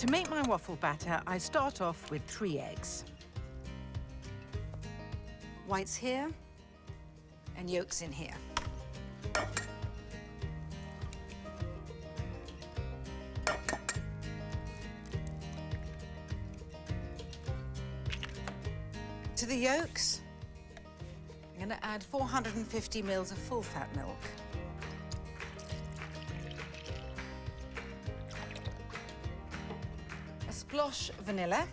To make my waffle batter, I start off with 3 eggs. Whites here and yolks in here. To the yolks, I'm going to add 450 mils of full-fat milk. A splosh vanilla.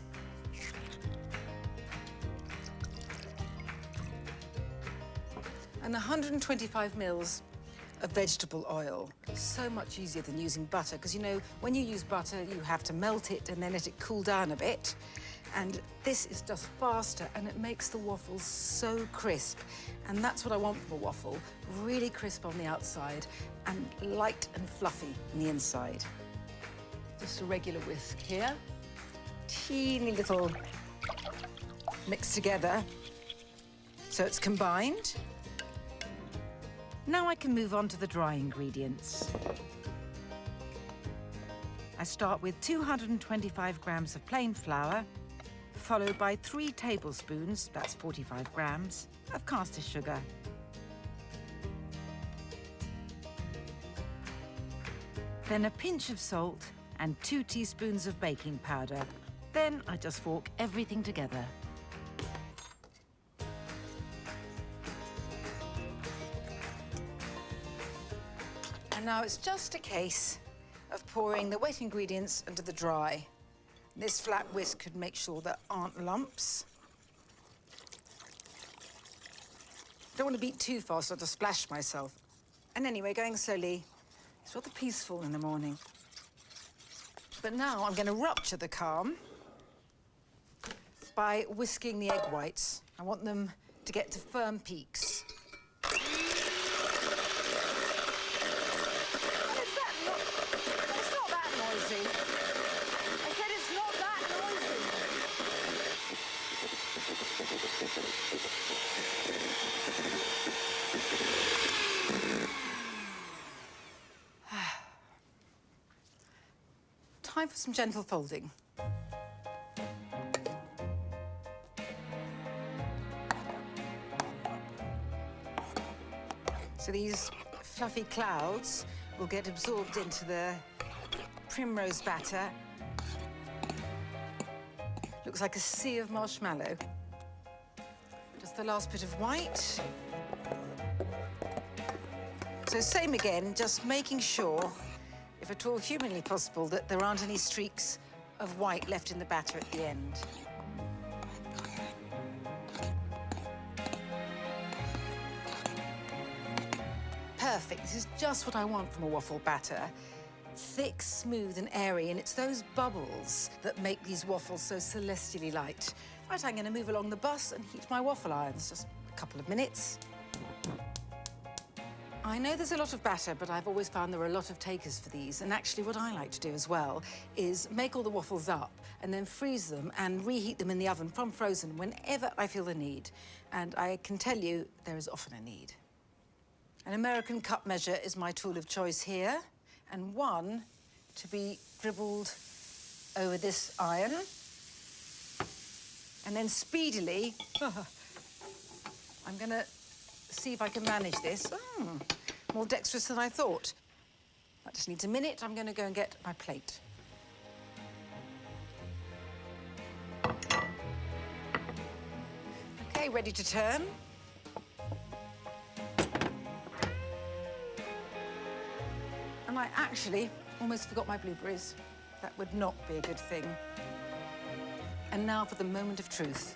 And 125 mils of vegetable oil. So much easier than using butter, because you know, when you use butter, you have to melt it and then let it cool down a bit. And this is just faster, and it makes the waffles so crisp. And that's what I want from a waffle, really crisp on the outside and light and fluffy on the inside. Just a regular whisk here. Teeny little mix together so it's combined. Now I can move on to the dry ingredients. I start with 225 grams of plain flour, followed by 3 tablespoons, that's 45 grams, of caster sugar. Then a pinch of salt and 2 teaspoons of baking powder. Then I just fork everything together. And now it's just a case of pouring the wet ingredients into the dry. This flat whisk could make sure there aren't lumps. Don't want to beat too fast or to splash myself. And anyway, going slowly, it's rather peaceful in the morning. But now I'm going to rupture the calm by whisking the egg whites. I want them to get to firm peaks. Time for some gentle folding. So these fluffy clouds will get absorbed into the primrose batter. Looks like a sea of marshmallow. Just the last bit of white. So same again, just making sure, if at all humanly possible, that there aren't any streaks of white left in the batter at the end. Perfect. This is just what I want from a waffle batter. Thick, smooth and airy, and it's those bubbles that make these waffles so celestially light. Right, I'm going to move along the bus and heat my waffle irons. Just a couple of minutes. I know there's a lot of batter, but I've always found there are a lot of takers for these. And actually what I like to do as well is make all the waffles up and then freeze them and reheat them in the oven from frozen whenever I feel the need. And I can tell you there is often a need. An American cup measure is my tool of choice here, and one to be dribbled over this iron. And then speedily, I'm gonna see if I can manage this. More dexterous than I thought. That just needs a minute. I'm gonna go and get my plate. Okay, ready to turn. And I actually almost forgot my blueberries. That would not be a good thing. And now for the moment of truth.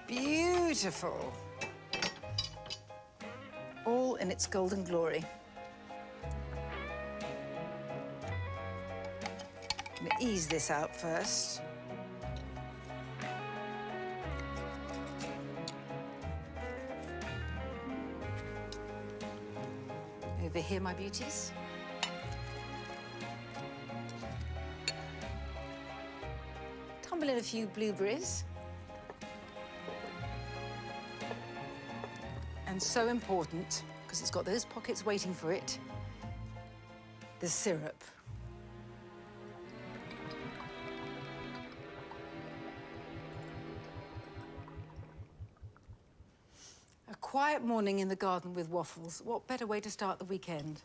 Beautiful. All in its golden glory. I'm gonna ease this out first. Over here, my beauties. Tumble in a few blueberries. And so important, because it's got those pockets waiting for it, the syrup. quiet morning in the garden with Waffles. What better way to start the weekend?